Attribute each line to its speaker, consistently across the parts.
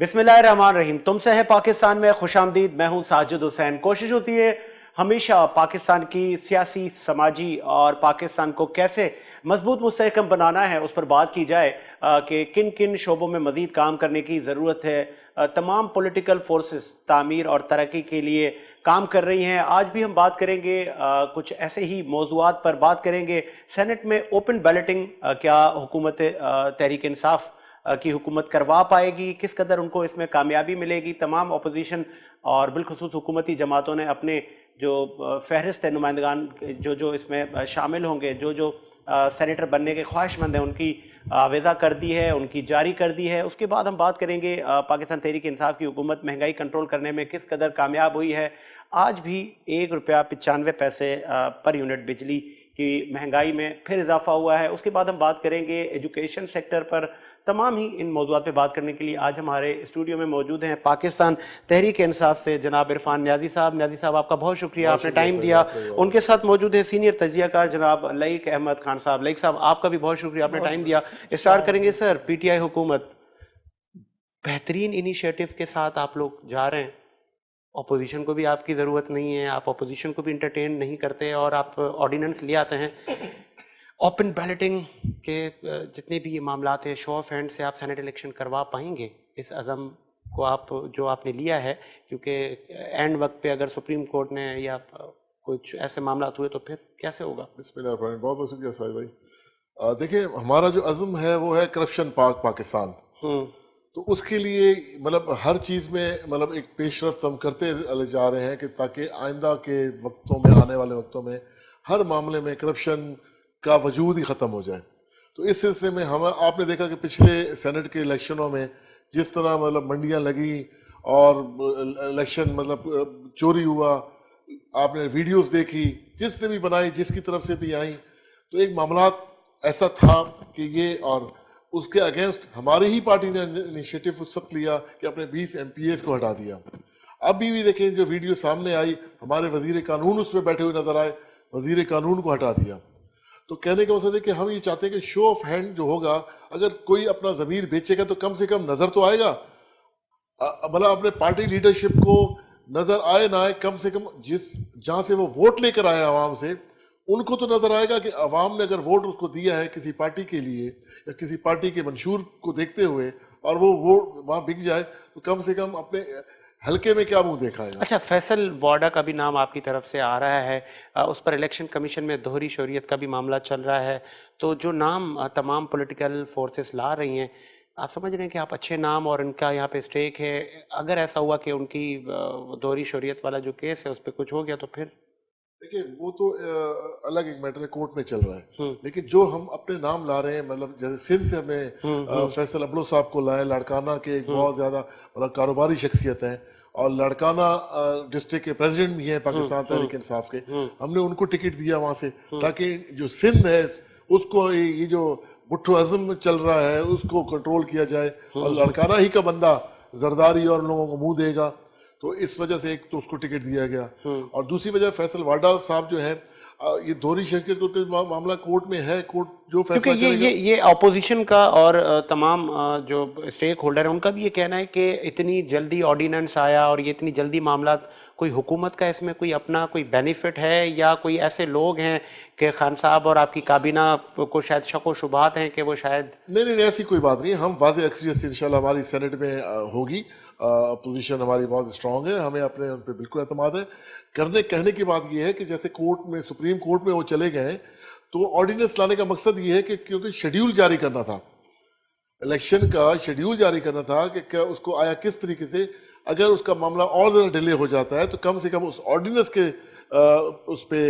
Speaker 1: بسم اللہ الرحمن الرحیم. تم سے ہے پاکستان میں خوش آمدید. میں ہوں ساجد حسین. کوشش ہوتی ہے ہمیشہ پاکستان کی سیاسی، سماجی اور پاکستان کو کیسے مضبوط مستحکم بنانا ہے اس پر بات کی جائے کہ کن کن شعبوں میں مزید کام کرنے کی ضرورت ہے. تمام پولیٹیکل فورسز تعمیر اور ترقی کے لیے کام کر رہی ہیں. آج بھی ہم بات کریں گے کچھ ایسے ہی موضوعات پر بات کریں گے. سینٹ میں اوپن بیلٹنگ کیا حکومت تحریک انصاف کی حکومت کروا پائے گی؟ کس قدر ان کو اس میں کامیابی ملے گی؟ تمام اپوزیشن اور بالخصوص حکومتی جماعتوں نے اپنے جو فہرست نمائندگان جو اس میں شامل ہوں گے، جو سینیٹر بننے کے خواہش مند ہیں، ان کی آویزہ کر دی ہے، ان کی جاری کر دی ہے. اس کے بعد ہم بات کریں گے پاکستان تحریک انصاف کی حکومت مہنگائی کنٹرول کرنے میں کس قدر کامیاب ہوئی ہے. آج بھی ₹1.95 پر یونٹ بجلی کی مہنگائی میں پھر اضافہ ہوا ہے. اس کے بعد ہم بات کریں گے ایجوکیشن سیکٹر پر. تمام ہی ان موضوعات پہ بات کرنے کے لیے آج ہمارے اسٹوڈیو میں موجود ہیں پاکستان تحریک انصاف سے جناب عرفان نیازی صاحب. نیازی صاحب آپ کا بہت شکریہ، آپ نے ٹائم دیا. ان کے ساتھ موجود ہیں سینئر تجزیہ کار جناب لائق احمد خان صاحب. لائق صاحب آپ کا بھی بہت شکریہ، آپ نے ٹائم دیا. اسٹارٹ کریں گے سر. پی ٹی آئی حکومت بہترین انیشیٹو کے ساتھ آپ لوگ جا رہے ہیں. اپوزیشن کو بھی آپ کی ضرورت نہیں ہے، آپ اپوزیشن کو بھی انٹرٹین نہیں کرتے اور آپ آرڈیننس لے آتے ہیں. اوپن بیلٹنگ کے جتنے بھی یہ معاملات ہیں، شو آف ہینڈ سے آپ سینٹ الیکشن کروا پائیں گے؟ اس عزم کو آپ نے لیا ہے، کیونکہ اینڈ وقت پہ اگر سپریم کورٹ نے یا کچھ ایسے معاملات ہوئے تو پھر کیسے ہوگا؟
Speaker 2: بسم اللہ الرحمن الرحیم. بہت بہت شکریہ ساجد بھائی. دیکھیں، ہمارا جو عزم ہے وہ ہے کرپشن پاک پاکستان. تو اس کے لیے ہر چیز میں ایک پیش رفت ہم کرتے جا رہے ہیں کہ تاکہ آئندہ کے وقتوں میں، آنے والے وقتوں میں ہر معاملے میں کرپشن کا وجود ہی ختم ہو جائے. تو اس سلسلے میں آپ نے دیکھا کہ پچھلے سینٹ کے الیکشنوں میں جس طرح منڈیاں لگیں اور الیکشن چوری ہوا، آپ نے ویڈیوز دیکھی، جس نے بھی بنائی، جس کی طرف سے بھی آئیں، تو ایک معاملات ایسا تھا کہ یہ، اور اس کے اگینسٹ ہماری ہی پارٹی نے انیشیٹو اس وقت لیا کہ اپنے 20 MPAs کو ہٹا دیا. ابھی بھی دیکھیں جو ویڈیو سامنے آئی، ہمارے وزیر قانون اس میں بیٹھے ہوئے نظر آئے، وزیر قانون کو ہٹا دیا. تو کہنے کا مقصد ہے کہ ہم یہ چاہتے ہیں کہ شو آف ہینڈ جو ہوگا، اگر کوئی اپنا ضمیر بیچے گا تو کم سے کم نظر تو آئے گا، اپنے پارٹی لیڈرشپ کو نظر آئے نہ آئے، کم سے کم جہاں سے وہ ووٹ لے کر آئے عوام سے، ان کو تو نظر آئے گا کہ عوام نے اگر ووٹ اس کو دیا ہے کسی پارٹی کے لیے یا کسی پارٹی کے منشور کو دیکھتے ہوئے، اور وہ ووٹ وہاں بک جائے، تو کم سے کم اپنے حلقے میں کیا منہ دیکھائے گا.
Speaker 1: اچھا، فیصل واڈا کا بھی نام آپ کی طرف سے آ رہا ہے. اس پر الیکشن کمیشن میں دوہری شہریت کا بھی معاملہ چل رہا ہے. تو جو نام تمام پولیٹیکل فورسز لا رہی ہیں، آپ سمجھ رہے ہیں کہ آپ اچھے نام اور ان کا یہاں پہ اسٹیک ہے؟ اگر ایسا ہوا کہ ان کی دوہری شہریت والا جو کیس ہے اس پہ کچھ ہو گیا تو پھر؟
Speaker 2: دیکھیں، وہ تو الگ ایک میٹر ہے، کورٹ میں چل رہا ہے. لیکن جو ہم اپنے نام لا رہے ہیں، جیسے سندھ سے ہم نے فیصل ابلو صاحب کو لائے، لاڑکانہ کے ایک بہت زیادہ کاروباری شخصیت ہیں، اور لاڑکانہ ڈسٹرکٹ کے پریزیڈنٹ بھی ہیں پاکستان تحریک انصاف کے. ہم نے ان کو ٹکٹ دیا وہاں سے، تاکہ جو سندھ ہے اس کو یہ جو بٹھو عزم چل رہا ہے اس کو کنٹرول کیا جائے، اور لاڑکانہ ہی کا بندہ زرداری اور لوگوں کو منہ دے گا. تو اس وجہ سے ایک تو اس کو ٹکٹ دیا گیا، اور دوسری وجہ فیصل واڈا صاحب جو ہے، یہ دوہری شرکت کا معاملہ کورٹ میں ہے. کورٹ جو فیصلہ کرے گا.
Speaker 1: یہ اپوزیشن کا اور تمام جو اسٹیک ہولڈر ہیں ان کا بھی یہ کہنا ہے کہ اتنی جلدی آرڈیننس آیا اور یہ اتنی جلدی معاملات، کوئی حکومت کا اس میں کوئی اپنا کوئی بینیفٹ ہے، یا کوئی ایسے لوگ ہیں کہ خان صاحب اور آپ کی کابینہ کو شاید شک و شبہات ہیں کہ وہ شاید؟
Speaker 2: نہیں، ایسی کوئی بات نہیں. ہم واضح اکثریت سے انشاءاللہ ہماری سینٹ میں ہوگی. اپوزیشن ہماری بہت اسٹرانگ ہے، ہمیں اپنے ان پہ بالکل اعتماد ہے. کہنے کی بات یہ ہے کہ جیسے کورٹ میں، سپریم کورٹ میں وہ چلے گئے ہیں، تو آرڈیننس لانے کا مقصد یہ ہے کہ کیونکہ شیڈیول جاری کرنا تھا، الیکشن کا شیڈیول جاری کرنا تھا کہ اس کو آیا کس طریقے سے. اگر اس کا معاملہ اور زیادہ ڈیلے ہو جاتا ہے تو کم سے کم اس آرڈیننس کے اس پہ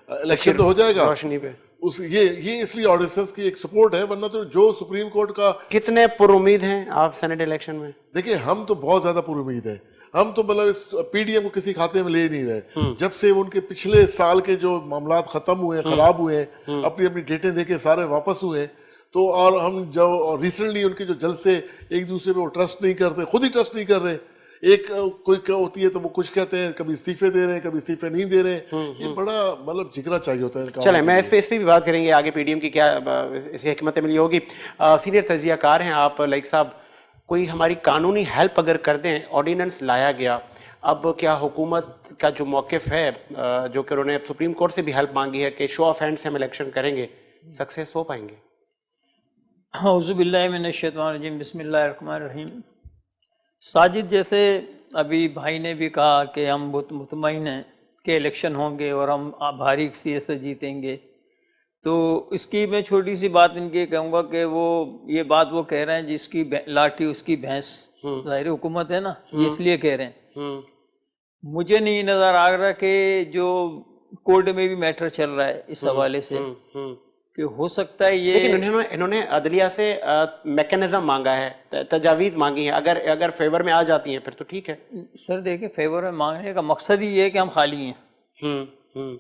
Speaker 2: الیکشن تو ہو جائے گا
Speaker 1: روشنی پہ.
Speaker 2: یہ اس لیے آرڈیننس کی ایک سپورٹ ہے. ورنہ تو جو سپریم کورٹ کا.
Speaker 1: کتنے پر امید ہیں آپ سینٹ الیکشن میں؟
Speaker 2: دیکھیں، ہم تو بہت زیادہ پر امید ہیں. ہم تو اس پی ڈی ایم کو کسی کھاتے میں لے نہیں رہے. جب سے ان کے پچھلے سال کے جو معاملات ختم ہوئے، خراب ہوئے ہیں، اپنی ڈیٹیں دے کے سارے واپس ہوئے ہیں، تو اور ہم جو ریسنٹلی ان کے جو جلسے ایک دوسرے پہ وہ ٹرسٹ نہیں کرتے، خود ہی ٹرسٹ نہیں کر رہے. ایک کوئی ہوتی ہے تو وہ کچھ کہتے ہیں، کبھی استعفے دے رہے ہیں، کبھی استعفے نہیں دے رہے ہیں. یہ بڑا جگرا چاہیے ہوتا ہے.
Speaker 1: چلیں، میں اس پہ بھی بات کریں گے آگے، پی ڈی ایم کی کیا اس حکمت عملی ہوگی. سینئر تجزیہ کار ہیں آپ لائق صاحب. کوئی ہماری قانونی ہیلپ اگر کر دیں. آرڈیننس لایا گیا, اب کیا حکومت کا جو موقف ہے جو کہ انہوں نے سپریم کورٹ سے بھی ہیلپ مانگی ہے کہ شو آف ہینڈ سے ہم الیکشن کریں گے, سکسیس ہو پائیں گے؟
Speaker 3: اعوذ باللہ من الشیطان الرجیم, بسم اللہ الرحمن الرحیم. ساجد, جیسے ابھی بھائی نے بھی کہا کہ ہم بہت مطمئن ہیں کہ الیکشن ہوں گے اور ہم بھاری اکثریت سے جیتیں گے, تو اس کی میں چھوٹی سی بات ان کی کہوں گا کہ وہ یہ بات وہ کہہ رہے ہیں جس کی لاٹھی اس کی بھینس. ظاہر حکومت ہے نا, یہ اس لیے کہہ رہے ہیں. مجھے نہیں نظر آ رہا کہ جو کورٹ میں بھی میٹر چل رہا ہے اس حوالے سے کہ ہو سکتا ہے یہ,
Speaker 1: لیکن انہوں نے عدلیہ سے میکینزم مانگا ہے, تجاویز مانگی ہیں, اگر فیور میں آ جاتی ہیں پھر تو ٹھیک ہے.
Speaker 3: سر دیکھیں, فیور میں مانگنے کا مقصد ہی یہ ہے کہ ہم خالی ہیں.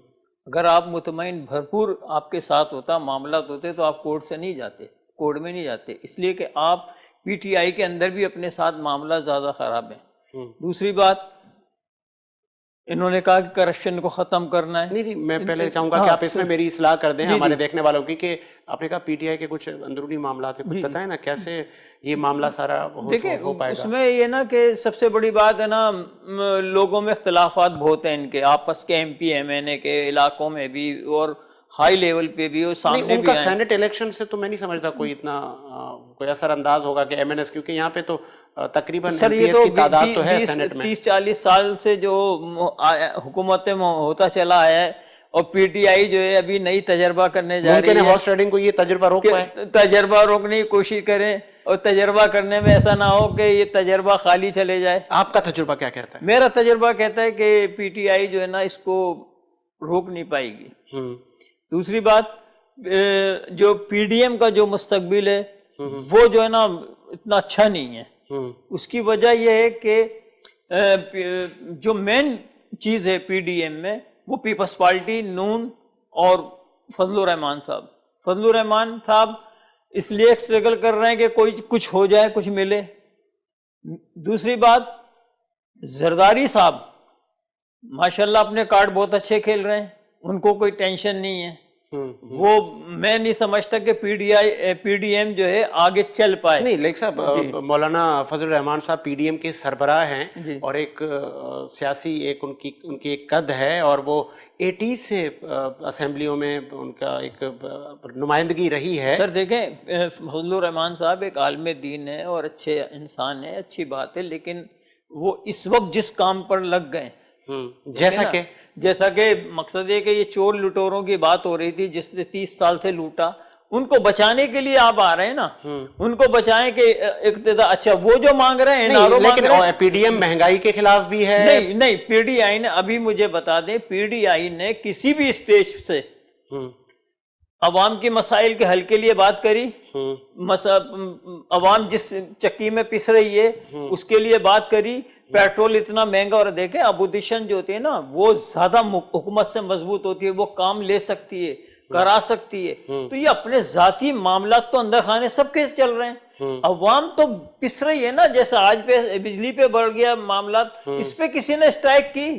Speaker 3: اگر آپ مطمئن بھرپور آپ کے ساتھ ہوتا, معاملات ہوتے, تو آپ کورٹ سے نہیں جاتے, کورٹ میں نہیں جاتے, اس لیے کہ آپ پی ٹی آئی کے اندر بھی اپنے ساتھ معاملات زیادہ خراب ہیں. دوسری بات, انہوں نے کہا کہ کرپشن کو ختم کرنا ہے.
Speaker 1: نہیں, میں پہلے چاہوں گا کہ آپ اس میں میری اصلاح کر دیں ہمارے دیکھنے والوں کی, کہ آپ نے کہا پی ٹی آئی کے کچھ اندرونی معاملات ہیں, کچھ بتائیں نا کیسے یہ معاملہ سارا ہو پائے گا.
Speaker 3: اس میں یہ نا کہ سب سے بڑی بات ہے نا, لوگوں میں اختلافات بہت ہیں ان کے آپس کے, ایم پی ایم این اے کے علاقوں میں بھی اور ہائی لیول پہ بھی, اور سامنے
Speaker 1: ان
Speaker 3: بھی
Speaker 1: کا سینٹ الیکشن سے تو میں نہیں سمجھتا کوئی اتنا کوئی اثر انداز ہوگا کہ ایم این ایس, کیونکہ یہاں پہ تو تقریباً ایم پی ایس کی تعداد تو ہے سینٹ میں.
Speaker 3: 30-40 سال سے جو حکومت میں ہوتا چلا ہے, اور پی ٹی آئی جو ہے ابھی نئی تجربہ کرنے جا رہی ہے.
Speaker 1: ہارس ٹریڈنگ کو یہ تجربہ روک پائے,
Speaker 3: تجربہ روکنے کی کوشش کریں, اور تجربہ کرنے میں ایسا نہ ہو کہ یہ تجربہ خالی چلے جائے.
Speaker 1: آپ کا تجربہ کیا کہتا ہے؟
Speaker 3: میرا تجربہ کہتا ہے کہ پی ٹی آئی جو ہے نا اس کو روک نہیں پائے گی. دوسری بات, جو پی ڈی ایم کا جو مستقبل ہے وہ جو ہے نا اتنا اچھا نہیں ہے. اس کی وجہ یہ ہے کہ جو مین چیز ہے پی ڈی ایم میں, وہ پیپلز پارٹی, نون اور فضل الرحمان صاحب اس لیے اسٹرگل کر رہے ہیں کہ کوئی کچھ ہو جائے, کچھ ملے. دوسری بات, زرداری صاحب ماشاءاللہ اپنے کارڈ بہت اچھے کھیل رہے ہیں, ان کو کوئی ٹینشن نہیں ہے. وہ میں نہیں سمجھتا کہ پی ڈی ایم جو ہے آگے چل پائے.
Speaker 1: نہیں لیکن صاحب, مولانا فضل الرحمان صاحب پی ڈی ایم کے سربراہ ہیں, اور ایک سیاسی ایک ان کی ایک قد ہے, اور وہ 80 سے اسمبلیوں میں ان کا ایک نمائندگی رہی ہے.
Speaker 3: سر دیکھیں, فضل الرحمان صاحب ایک عالم دین ہے اور اچھے انسان ہیں, اچھی بات ہے, لیکن وہ اس وقت جس کام پر لگ گئے, جیسا کہ مقصد ہے کہ یہ چور لٹوروں کی بات ہو رہی تھی جس نے 30 سال سے لوٹا, ان کو بچانے کے لیے آپ آ رہے ہیں نا, ان کو بچائیں کہ اقتدار. اچھا وہ جو مانگ رہے ہیں,
Speaker 1: لیکن پی ڈی ایم مہنگائی کے خلاف بھی ہے.
Speaker 3: نہیں, پی ڈی آئی نے, ابھی مجھے بتا دیں, پی ڈی آئی نے کسی بھی اسٹیج سے عوام کے مسائل کے حل کے لیے بات کری, عوام جس چکی میں پس رہی ہے اس کے لیے بات کری. پیٹرول اتنا مہنگا, اور دیکھیں اپوزیشن جو ہوتی ہے نا وہ زیادہ حکومت سے مضبوط ہوتی ہے, وہ کام لے سکتی ہے, کرا سکتی ہے. تو یہ اپنے ذاتی معاملات تو اندر خانے سب کے چل رہے ہیں, عوام تو پس رہی ہے نا. جیسے آج پہ بجلی پہ بڑھ گیا معاملات, اس پہ کسی نے اسٹرائک کی,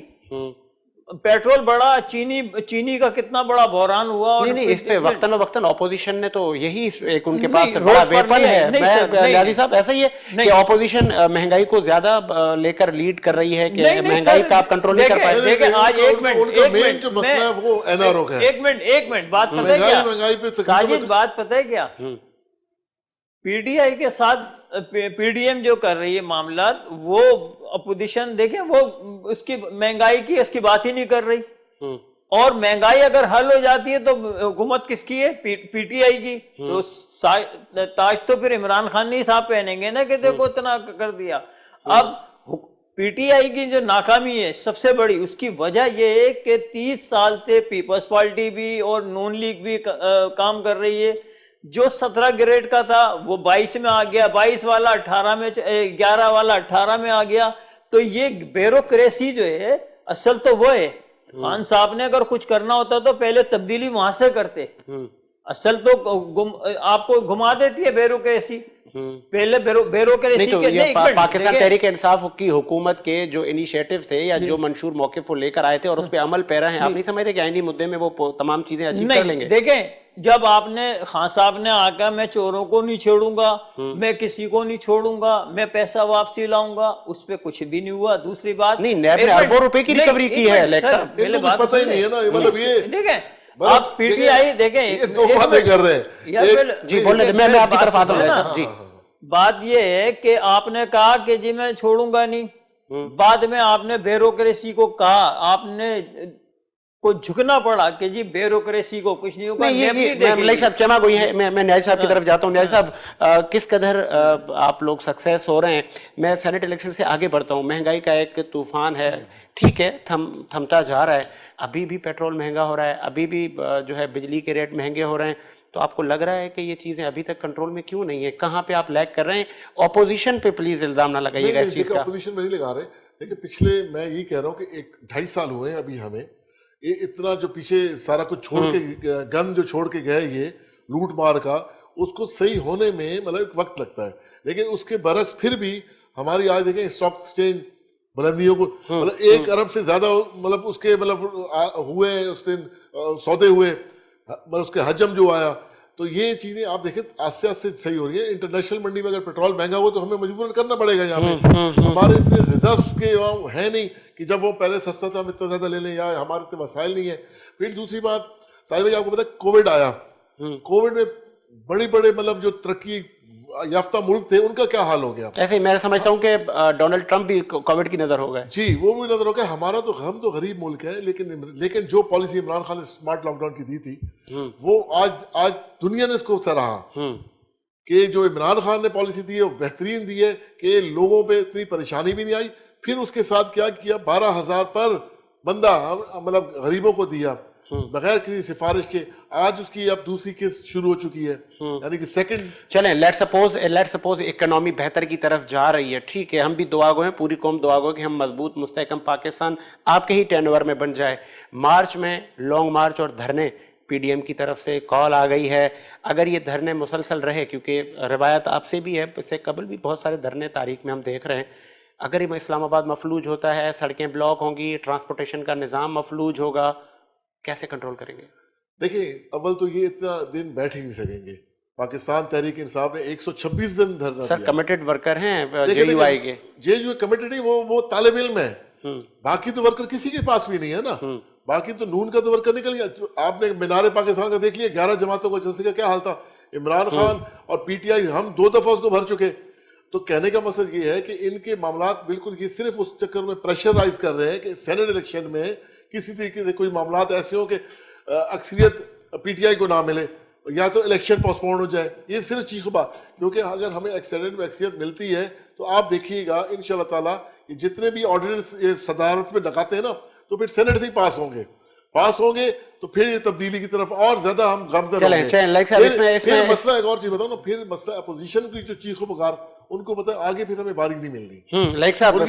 Speaker 3: پیٹرول بڑا, چینی کا کتنا بڑا بحران ہوا.
Speaker 1: نہیں, اس پہ وقتاً وقتاً اپوزیشن نے تو یہی ایک ان کے پاس بڑا ویپن ہے. نیازی صاحب ایسا ہی ہے کہ اپوزیشن مہنگائی کو زیادہ لے کر لیڈ کر رہی ہے کہ مہنگائی پہ آپ کنٹرول نہیں کر پائے.
Speaker 3: دیکھیں آج ایک منٹ بات پتہ ہے کیا ساجد, بات پتہ ہے کیا, پی ڈی آئی کے ساتھ پی ڈی ایم جو کر رہی ہے معاملات, وہ اپوزیشن دیکھیں وہ اس کی مہنگائی کی اس کی بات ہی نہیں کر رہی. اور مہنگائی اگر حل ہو جاتی ہے تو حکومت کس کی ہے, پی ٹی آئی کی. تو تاج تو پھر عمران خان نہیں صاحب پہنیں گے نا کہ دیکھو اتنا کر دیا. اب پی ٹی آئی کی جو ناکامی ہے سب سے بڑی, اس کی وجہ یہ ہے کہ 30 سال سے پیپلز پارٹی بھی اور نون لیگ بھی کام کر رہی ہے. جو 17 گریڈ کا تھا وہ 22 میں آ گیا, 22 والا 18 میں, 11 والا 18 میں آ گیا. تو یہ بیوروکریسی جو ہے اصل تو وہ ہے. خان صاحب نے اگر کچھ کرنا ہوتا تو پہلے تبدیلی وہاں سے کرتے. اصل تو آپ کو گھما دیتی ہے بیوروکریسی. پہلے بیوروکریسی کے
Speaker 1: پاکستان تحریک انصاف کی حکومت کے جو انیشیٹو تھے یا جو منشور موقف وہ لے کر آئے تھے اور اس پہ عمل پیرا ہیں, آپ نہیں سمجھتے کہ آئینی مدے میں وہ تمام چیزیں اچیو کر لیں گے؟
Speaker 3: دیکھیں جب آپ نے خان صاحب نے آ کر میں چوروں کو نہیں چھوڑوں گا, میں کسی کو نہیں چھوڑوں گا, میں پیسہ واپسی لاؤں گا, اس پہ کچھ بھی نہیں ہوا. دوسری بات
Speaker 1: نہیں, نیب نے اربوں روپے کی ریکوری کی ہے لیک صاحب,
Speaker 2: پتہ ہی نہیں ہے نا, مطلب یہ
Speaker 3: دیکھیں آپ پی ٹی آئی دیکھیں
Speaker 2: یہ دو باتیں کر رہے ہیں.
Speaker 1: جی بولنے میں آپ کی طرف آتا ہوں صاحب. جی
Speaker 3: بات یہ ہے کہ آپ نے کہا کہ جی میں چھوڑوں گا نہیں, بعد میں آپ نے بیوروکریسی کو کہا, آپ نے کو جھکنا پڑا کہ جی بیوروکریسی کو کچھ نہیں ہوگا.
Speaker 1: ملک صاحب چما گوئی ہے, میں نیاز صاحب کی طرف جاتا ہوں. نیاز صاحب کس قدر آپ لوگ سکسیس ہو رہے ہیں؟ میں سینٹ الیکشن سے آگے بڑھتا ہوں. مہنگائی کا ایک طوفان ہے, ٹھیک ہے, تھمتا جا رہا ہے, ابھی بھی پیٹرول مہنگا ہو رہا ہے, ابھی بھی جو ہے بجلی کے ریٹ مہنگے ہو رہے ہیں. تو آپ کو لگ رہا ہے کہ یہ چیزیں ابھی تک کنٹرول میں کیوں نہیں ہے؟ کہاں پہ آپ لیک کر رہے ہیں؟ اپوزیشن پہ پلیز الزام نہ لگائیے گا اس چیز کا.
Speaker 2: اپوزیشن میں نہیں لگا رہے, لیکن پچھلے میں یہی کہہ رہا ہوں کہ 2.5 سال ہوئے ہیں ابھی ہمیں, یہ اتنا جو پیچھے سارا کچھ چھوڑ کے گن جو چھوڑ کے گئے, یہ لوٹ مار کا, اس کو صحیح ہونے میں مطلب ایک وقت لگتا ہے. لیکن اس کے برعکس پھر بھی ہماری آج دیکھیں اسٹاک ایکسچینج بلندیوں کو مطلب 1 ارب سے زیادہ مطلب اس کے مطلب ہوئے, اس دن سودے ہوئے, مطلب اس کے حجم جو آیا. تو یہ چیزیں آپ دیکھیں آستے آستے صحیح ہو رہی ہیں. انٹرنیشنل منڈی میں اگر پیٹرول مہنگا ہو تو ہمیں مجبوراً کرنا پڑے گا. یہاں پہ ہمارے اتنے ریزروس کے وہاں ہے نہیں کہ جب وہ پہلے سستا تھا ہم اتنا زیادہ لے لیں, یا ہمارے اتنے وسائل نہیں ہیں. پھر دوسری بات صاحب بھائی, آپ کو پتا ہے کووڈ آیا, کووڈ میں بڑے بڑے مطلب جو ترقی یافتہ ملک تھے ان کا کیا حال ہو گیا.
Speaker 1: ایسے ہی میں سمجھتا ہوں کہ ڈونلڈ ٹرمپ بھی کووڈ کی نظر ہو گئے.
Speaker 2: جی وہ بھی نظر ہو گیا. ہمارا تو ہم تو غریب ملک ہے, لیکن جو پالیسی عمران خان نے اسمارٹ لاک ڈاؤن کی دی تھی, وہ آج دنیا نے اس کو سراہا کہ جو عمران خان نے پالیسی دی ہے وہ بہترین دی ہے, کہ لوگوں پہ اتنی پریشانی بھی نہیں آئی. پھر اس کے ساتھ کیا کیا, 12,000 پر بندہ مطلب غریبوں کو دیا بغیر کسی سفارش کے. آج اس کی اب دوسری قسط شروع ہو چکی ہے, یعنی کہ سیکنڈ.
Speaker 1: چلیں لیٹ سپوز اکنامی بہتر کی طرف جا رہی ہے, ٹھیک ہے, ہم بھی دعا گو ہیں, پوری قوم دعا گو کہ ہم مضبوط مستحکم پاکستان آپ کے ہی ٹرن اوور میں بن جائے. مارچ میں لانگ مارچ اور دھرنے پی ڈی ایم کی طرف سے کال آ گئی ہے. اگر یہ دھرنے مسلسل رہے, کیونکہ روایت آپ سے بھی ہے, اس سے قبل بھی بہت سارے دھرنے تاریخ میں ہم دیکھ رہے ہیں, اگر یہ اسلام آباد مفلوج ہوتا ہے, سڑکیں بلاک ہوں گی, ٹرانسپورٹیشن کا نظام مفلوج ہوگا, کیسے کنٹرول کریں گے؟
Speaker 2: دیکھیں اول تو یہ اتنا دن بیٹھ ہی نہیں سکیں گے. پاکستان تحریک انصاف نے 126 دن دھرنا دیا.
Speaker 1: سر کمیٹڈ ورکر ہیں جے یو آئی کے.
Speaker 2: جے یو کمیٹڈ نہیں, وہ طالب علم ہے, باقی تو ورکر کسی کے پاس بھی نہیں ہے نا. باقی تو نون کا تو ورکر نکل گیا. آپ نے مینار پاکستان کا دیکھ لیا, 11 جماعتوں کا جلسے کا کیا حال تھا. عمران خان اور پی ٹی آئی ہم 2 دفعہ اس کو بھر چکے. تو کہنے کا مقصد یہ ہے کہ ان کے معاملات بالکل یہ صرف اس چکر میں پریشرائز کر رہے ہیں کہ سینٹ الیکشن میں کسی طریقے سے کوئی معاملات ایسے ہوں کہ اکثریت پی ٹی آئی کو نہ ملے, یا تو الیکشن پوسٹپون ہو جائے. یہ صرف چیخ بات, کیونکہ اگر ہمیں سینٹ میں اکثریت ملتی ہے تو آپ دیکھیے گا انشاءاللہ تعالیٰ یہ جتنے بھی آرڈیننس صدارت میں ڈکاتے ہیں نا, تو پھر سینٹ سے ہی پاس ہوں گے تو پھر تبدیلی کی طرف اور زیادہ ہم گامزن ہوں گے. پھر مسئلہ ایک اور چیز بتاؤں نا, پھر مسئلہ اپوزیشن کی جو چیخ و پکار, ان کو پتہ ہے آگے پھر ہمیں باری نہیں ملنی.
Speaker 1: لائک صاحب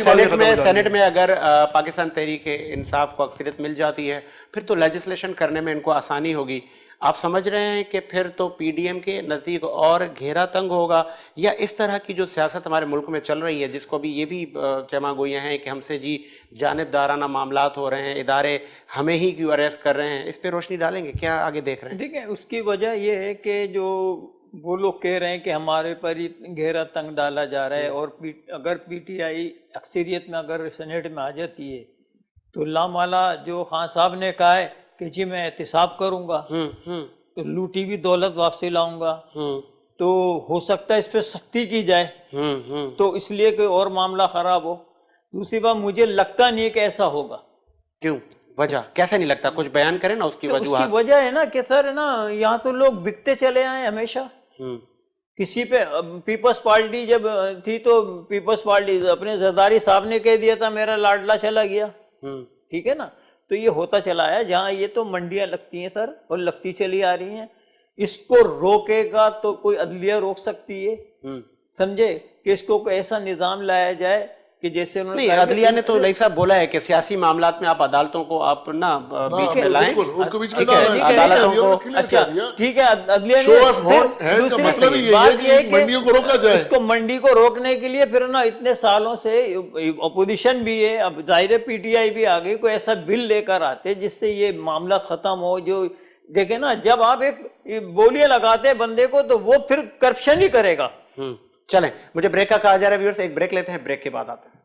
Speaker 1: سینٹ میں اگر پاکستان تحریک انصاف کو اکثریت مل جاتی ہے, پھر تو لیجسلیشن کرنے میں ان کو آسانی ہوگی. آپ سمجھ رہے ہیں کہ پھر تو پی ڈی ایم کے نزدیک اور گھیرا تنگ ہوگا, یا اس طرح کی جو سیاست ہمارے ملک میں چل رہی ہے, جس کو بھی یہ بھی چما گوئیاں ہیں کہ ہم سے جی جانبدارانہ معاملات ہو رہے ہیں, ادارے ہمیں ہی کیوں اریسٹ کر رہے ہیں, اس پہ روشنی ڈالیں گے کیا آگے دیکھ رہے ہیں؟
Speaker 3: دیکھیں اس کی وجہ یہ ہے کہ جو وہ لوگ کہہ رہے ہیں کہ ہمارے پر ہی گہرا تنگ ڈالا جا رہا ہے, اور اگر پی ٹی آئی اکثریت میں اگر سینیٹ میں آ جاتی ہے تو لامالا جو خان صاحب نے کہا ہے کہ جی میں احتساب کروں گا, تو لوٹی ہوئی دولت واپسی لاؤں گا, تو ہو سکتا ہے اس پہ سختی کی جائے, تو اس لیے کہ اور معاملہ خراب ہو. دوسری بات مجھے لگتا نہیں ہے کہ ایسا ہوگا.
Speaker 1: کیوں؟ وجہ کیسے نہیں لگتا؟ کچھ بیان کریں نا اس کی وجہ.
Speaker 3: اس کی وجہ ہے نا کہ سر ہے نا, یہاں تو لوگ بکتے چلے آئے ہمیشہ. کسی پہ پیپلز پارٹی جب تھی تو پیپلز پارٹی اپنے زرداری صاحب نے کہہ دیا تھا میرا لاڈلا چلا گیا, ٹھیک ہے نا. تو یہ ہوتا چلا ہے, جہاں یہ تو منڈیاں لگتی ہیں سر, اور لگتی چلی آ رہی ہیں. اس کو روکے گا تو کوئی عدلیہ روک سکتی ہے, سمجھے, کہ اس کو کوئی ایسا نظام لایا جائے کہ جیسے انہوں نے
Speaker 1: نہیں, عدلیہ نے تو لائک صاحب بولا ہے کہ سیاسی معاملات میں آپ عدالتوں کو آپ نہ بیچ میں لائیں, عدالتوں کو.
Speaker 3: اچھا ٹھیک ہے, عدلیہ نے دوسری بات یہ ہے کہ اس کو منڈی کو روکنے کے لیے پھر نا اتنے سالوں سے اپوزیشن بھی ہے, اب ظاہر پی ٹی آئی بھی آگے کوئی ایسا بل لے کر آتے جس سے یہ معاملہ ختم ہو, جو دیکھیں نا جب آپ ایک بولیاں لگاتے ہیں بندے کو تو وہ پھر کرپشن ہی کرے گا.
Speaker 1: چلیں مجھے بریک کا کہا جا رہا ہے ویورز, ایک بریک لیتے ہیں, بریک کے بعد آتے ہیں.